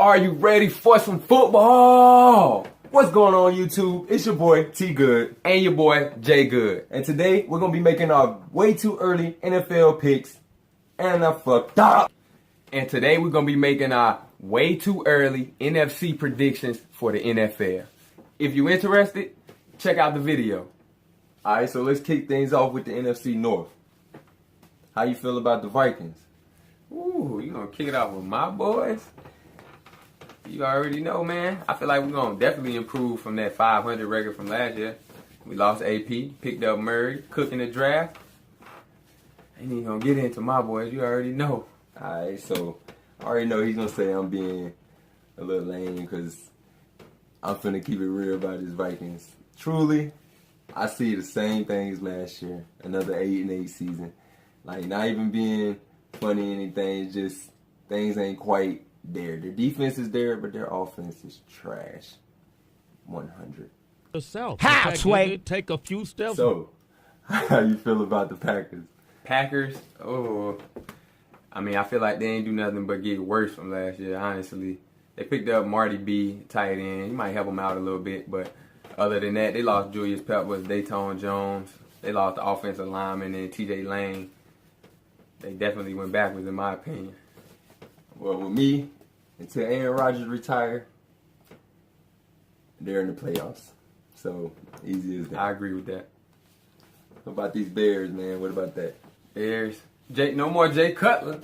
Are you ready for some football? What's going on, YouTube? It's your boy T Good and your boy J Good. And today we're gonna be making our way too early NFL picks, and I fucked up. And today we're gonna be making our way too early NFC predictions for the NFL. If you're interested, check out the video. All right, so let's kick things off with the NFC North. How you feel about the Vikings? Ooh, you gonna kick it off with my boys? You already know, man. I feel like we're going to definitely improve from that 500 record from last year. We lost AP, picked up Murray, Cook in the draft. Ain't even going to get into my boys. You already know. All right, so I already know he's going to say I'm being a little lame because I'm finna keep it real about his Vikings. Truly, I see the same things last year. Another 8-8 season. Like, not even being funny or anything. It's just things ain't quite there. Their defense is there, but their offense is trash. 100. The South. Halfway. Take a few steps. So, how you feel about the Packers? Packers? Oh, I mean, I feel like they ain't do nothing but get worse from last year, honestly. They picked up Marty B, tight end. He might help them out a little bit, but other than that, they lost Julius Peppers, Dayton Jones. They lost the offensive lineman and TJ Lane. They definitely went backwards, in my opinion. Well, with me, until Aaron Rodgers retire, they're in the playoffs. So, easy as that. I agree with that. What about these Bears, man? What about that? Bears. No more Jay Cutler.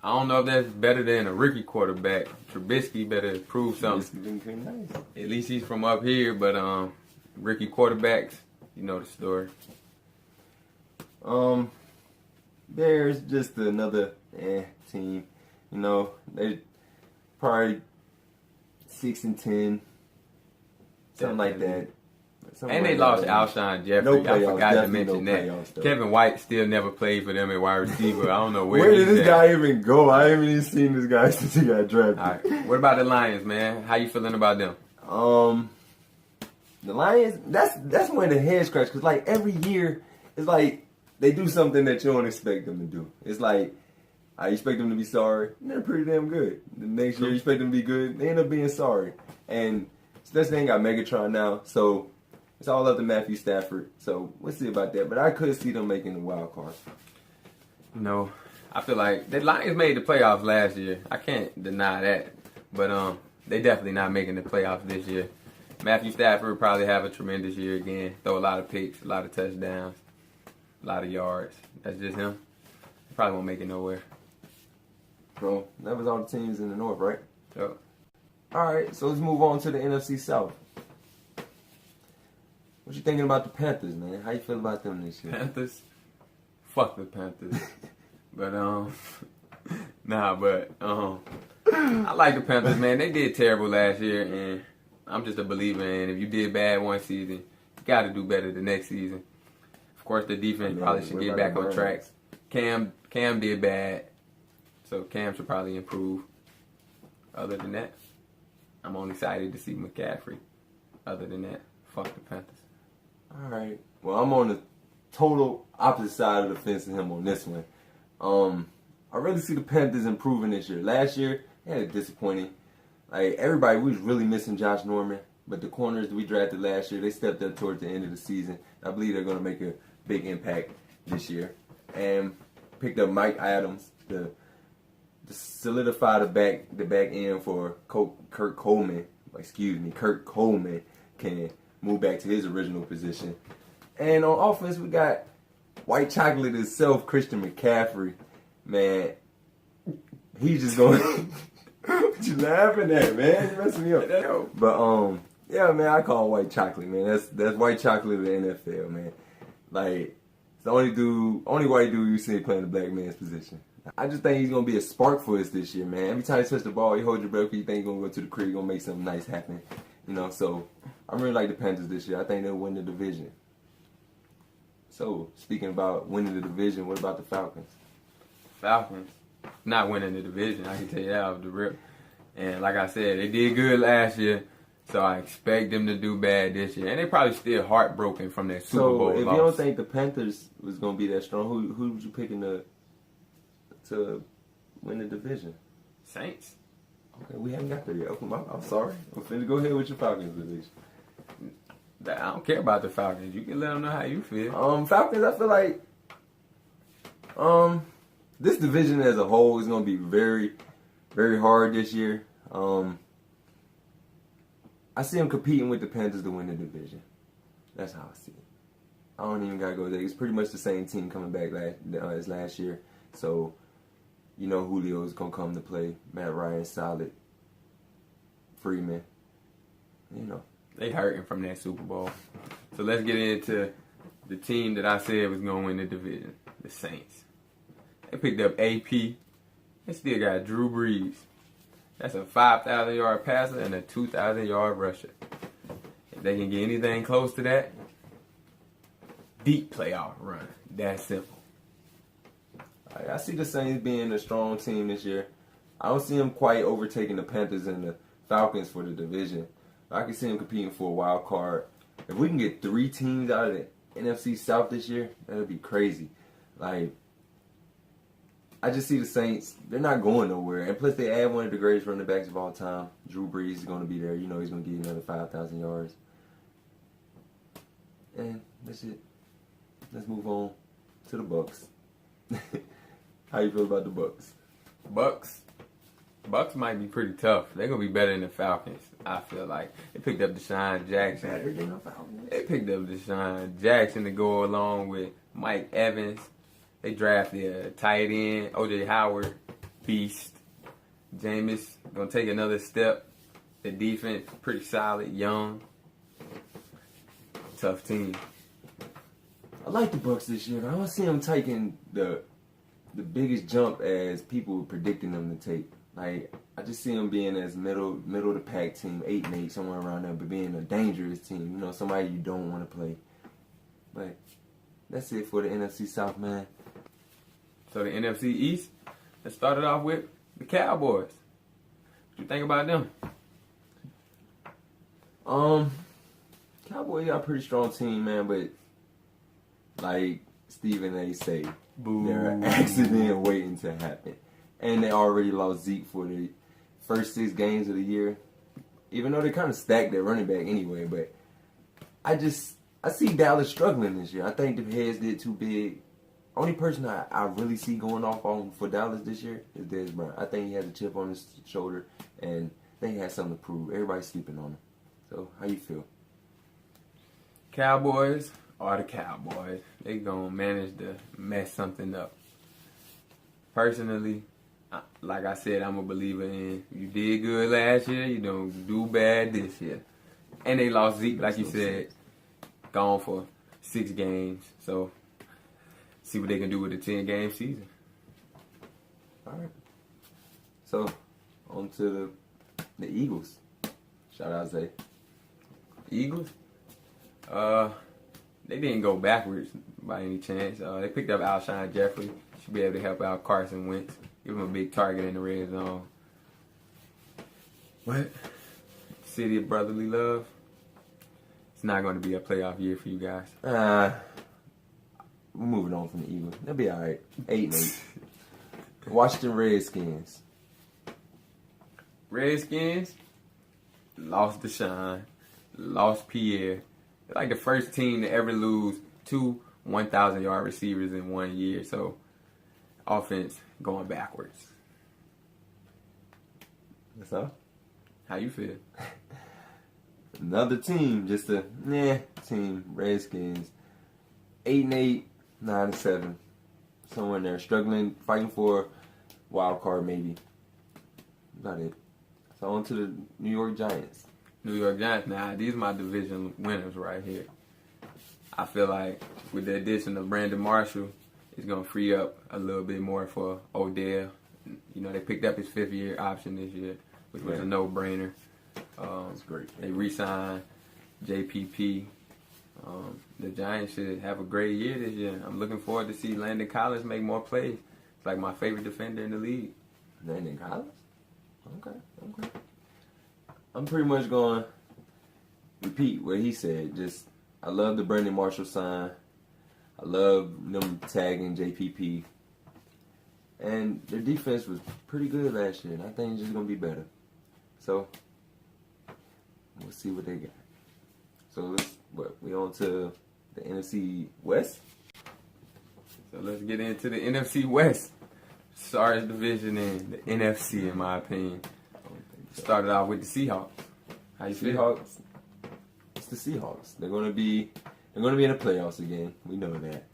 I don't know if that's better than a rookie quarterback. Trubisky better prove something. Been pretty nice. At least he's from up here, but rookie quarterbacks, you know the story. Bears, just another team. You know, they probably 6-10, something like that. And they lost Alshon Jeffrey. No playoffs, I forgot to mention that. Playoffs, Kevin White still never played for them at wide receiver. I don't know where did this guy even go? I haven't even seen this guy since he got drafted. All right. What about the Lions, man? How you feeling about them? The Lions, that's when the head scratch, because like every year it's like they do something that you don't expect them to do. It's like I expect them to be sorry, and they're pretty damn good. The next year you expect them to be good, they end up being sorry. And especially they ain't got Megatron now, so it's all up to Matthew Stafford. So we'll see about that. But I could see them making the wild card. No, I feel like the Lions made the playoffs last year. I can't deny that. But they definitely not making the playoffs this year. Matthew Stafford will probably have a tremendous year again. Throw a lot of picks, a lot of touchdowns, a lot of yards. That's just him. He probably won't make it nowhere. Bro, that was all the teams in the North, right? So, all right, so let's move on to the NFC South. What you thinking about the Panthers, man? How you feel about them this year? Panthers? Fuck the Panthers. But, I like the Panthers, man. They did terrible last year, and I'm just a believer in if you did bad one season, you got to do better the next season. Of course, the defense probably should get back on track. Cam did bad, so Cam should probably improve. Other than that, I'm only excited to see McCaffrey. Other than that, fuck the Panthers. All right. Well, I'm on the total opposite side of the fence than him on this one. I really see the Panthers improving this year. Last year, they had a disappointing. Like, everybody, we was really missing Josh Norman. But the corners that we drafted last year, they stepped up towards the end of the season. I believe they're going to make a big impact this year. And picked up Mike Adams to solidify the back end for Kurt Coleman. Kurt Coleman can move back to his original position. And on offense, we got white chocolate itself, Christian McCaffrey. Man, he's just going. What you laughing at, man? You messing me up. But yeah, man, I call him white chocolate, man. That's white chocolate of the NFL, man. Like, it's the only white dude you see playing the black man's position. I just think he's gonna be a spark for us this year, man. Every time he touch the ball, he hold your breath. You think he's gonna go to the crib, gonna make something nice happen, you know. So I really like the Panthers this year. I think they'll win the division. So speaking about winning the division, what about the Falcons? Falcons not winning the division. I can tell you that off the rip. And like I said, they did good last year, so I expect them to do bad this year. And they probably still heartbroken from that Super Bowl loss. So if you don't think the Panthers was gonna be that strong, who would you picking to win the division? Saints. Okay, we haven't got there yet. I'm sorry. I'm finna go ahead with your Falcons division. I don't care about the Falcons. You can let them know how you feel. Falcons, I feel like this division as a whole is gonna be very, very hard this year. I see them competing with the Panthers to win the division. That's how I see it. I don't even gotta go there. It's pretty much the same team coming back as last year. So, you know, Julio's gonna come to play. Matt Ryan's solid. Freeman, you know. They hurting from that Super Bowl. So let's get into the team that I said was going to win the division, the Saints. They picked up AP. They still got Drew Brees. That's a 5,000-yard passer and a 2,000-yard rusher. If they can get anything close to that, deep playoff run. That's simple. I see the Saints being a strong team this year. I don't see them quite overtaking the Panthers and the Falcons for the division. I can see them competing for a wild card. If we can get 3 teams out of the NFC South this year, that would be crazy. Like, I just see the Saints, they're not going nowhere. And plus, they add one of the greatest running backs of all time. Drew Brees is going to be there. You know he's going to get another 5,000 yards. And that's it. Let's move on to the Bucks. How you feel about the Bucks? Bucks might be pretty tough. They're going to be better than the Falcons, I feel like. They picked up Deshaun Jackson. Better than the Falcons. They picked up Deshaun Jackson to go along with Mike Evans. They drafted a tight end, O.J. Howard, beast. Jameis going to take another step. The defense, pretty solid, young. Tough team. I like the Bucks this year, but I don't see them taking the biggest jump as people were predicting them to take. Like, I just see them being as middle of the pack team, 8-8, somewhere around there, but being a dangerous team. You know, somebody you don't want to play. But that's it for the NFC South, man. So the NFC East, let's start it off with the Cowboys. What you think about them? Cowboys got a pretty strong team, man, but like Stephen A. say, Boo. they're an accident waiting to happen. And they already lost Zeke for the first 6 games of the year. Even though they kind of stacked their running back anyway. But I see Dallas struggling this year. I think the heads did too big. Only person I really see going off on for Dallas this year is Dez Bryant. I think he has a chip on his shoulder. And I think he has something to prove. Everybody's sleeping on him. So, how you feel? Cowboys are the Cowboys. They gonna manage to mess something up. Personally, like I said, I'm a believer in you did good last year, you don't do bad this year. And they lost Zeke, like you said, gone for 6 games. So, see what they can do with a 10-game season. All right. So, on to the Eagles. Shout out, Zay. Eagles? They didn't go backwards by any chance. They picked up Alshon Jeffrey. Should be able to help out Carson Wentz. Give him a big target in the red zone. What? City of Brotherly Love? It's not going to be a playoff year for you guys. We're moving on from the Eagles. They'll be all right. 8-8. Washington Redskins. Redskins lost Deshaun, lost Pierre. They're like the first team to ever lose 2 1,000-yard receivers in 1 year. So, offense going backwards. That's all? How you feel? Another team, just a team. Redskins. 8-8, 9-7. Somewhere in there. Struggling, fighting for wild card maybe. About it. So on to the New York Giants. New York Giants, these are my division winners right here. I feel like with the addition of Brandon Marshall, it's going to free up a little bit more for Odell. You know, they picked up his 5th-year option this year, which was a no-brainer. That's great. They re-signed JPP. The Giants should have a great year this year. I'm looking forward to see Landon Collins make more plays. It's like my favorite defender in the league. Landon Collins? Okay. I'm pretty much going to repeat what he said. Just, I love the Brandon Marshall sign. I love them tagging JPP. And their defense was pretty good last year, and I think it's just going to be better. So we'll see what they got. So we on to the NFC West? So let's get into the NFC West. Sorriest division in the NFC, in my opinion. Started out with the Seahawks. How you feel? Seahawks. It's the Seahawks. They're gonna be in the playoffs again. We know that.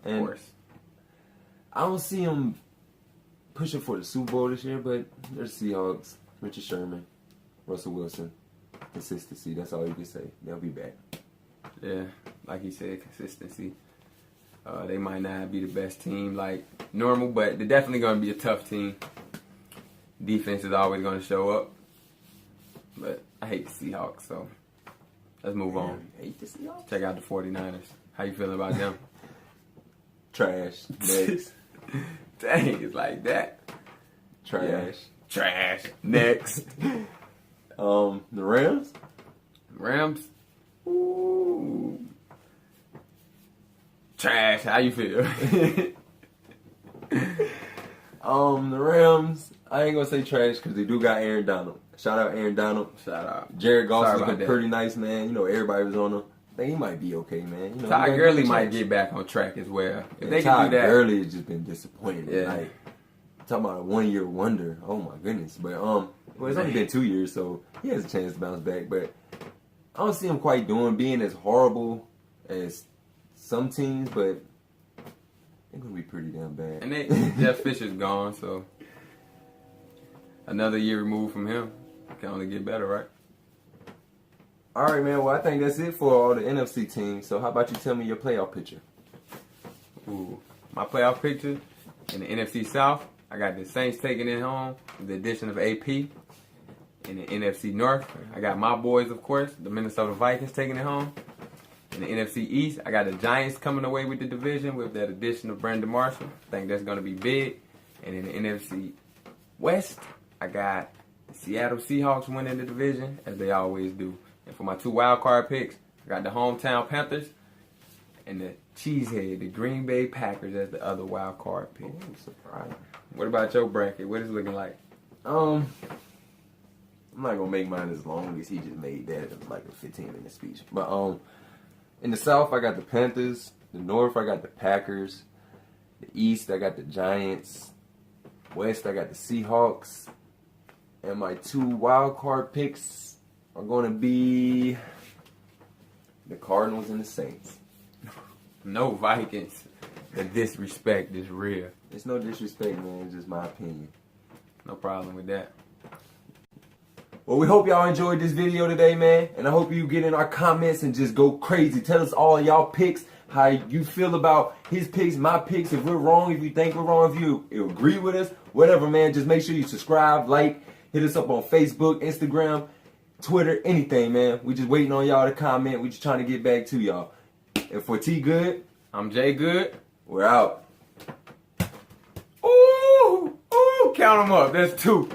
And Of course. I don't see them pushing for the Super Bowl this year, but they're the Seahawks. Richard Sherman, Russell Wilson, consistency. That's all you can say. They'll be back. Yeah, like you said, consistency. They might not be the best team like normal, but they're definitely going to be a tough team. Defense is always going to show up. But I hate the Seahawks, so let's move on. You hate the Seahawks? Check out the 49ers. How you feeling about them? Trash. Next. Dang, it's like that. Trash. Yeah. Trash. Next. The Rams? Rams. Ooh. Trash. How you feel? The Rams, I ain't gonna say trash because they do got Aaron Donald. Shout out Aaron Donald. Shout out. Jared Goff has Sorry been about pretty nice, man. You know, everybody was on him. I think he might be okay, man. You know, Todd Gurley might get back on track as well. If they Todd can do that. Gurley has just been disappointing. Yeah. Like, talking about a 1 year wonder. Oh my goodness. But well, it's only been 2 years, so he has a chance to bounce back. But I don't see him quite being as horrible as some teams, but they're gonna be pretty damn bad. And Jeff Fisher's gone, so another year removed from him. Can only get better, right? All right, man. Well, I think that's it for all the NFC teams. So how about you tell me your playoff picture? Ooh, my playoff picture in the NFC South, I got the Saints taking it home with the addition of AP. In the NFC North, I got my boys, of course, the Minnesota Vikings taking it home. In the NFC East, I got the Giants coming away with the division with that addition of Brandon Marshall. I think that's going to be big. And in the NFC West, I got the Seattle Seahawks winning the division, as they always do. And for my 2 wild card picks, I got the hometown Panthers and the Cheesehead, the Green Bay Packers, as the other wild card pick. Oh, surprise. What about your bracket? What is it looking like? I'm not gonna make mine as long as he just made that like a 15-minute speech. But in the South, I got the Panthers. The North, I got the Packers. The East, I got the Giants. West, I got the Seahawks. And my 2 wild card picks are gonna be the Cardinals and the Saints. No Vikings. The disrespect is real. It's no disrespect, man. It's just my opinion. No problem with that. Well, we hope y'all enjoyed this video today, man. And I hope you get in our comments and just go crazy. Tell us all y'all picks, how you feel about his picks, my picks. If we're wrong, if you think we're wrong, if you agree with us, whatever, man. Just make sure you subscribe, like, hit us up on Facebook, Instagram, Twitter, anything, man. We just waiting on y'all to comment. We just trying to get back to y'all. And for T Good, I'm Jay Good. we're out. Ooh, count them up. That's 2.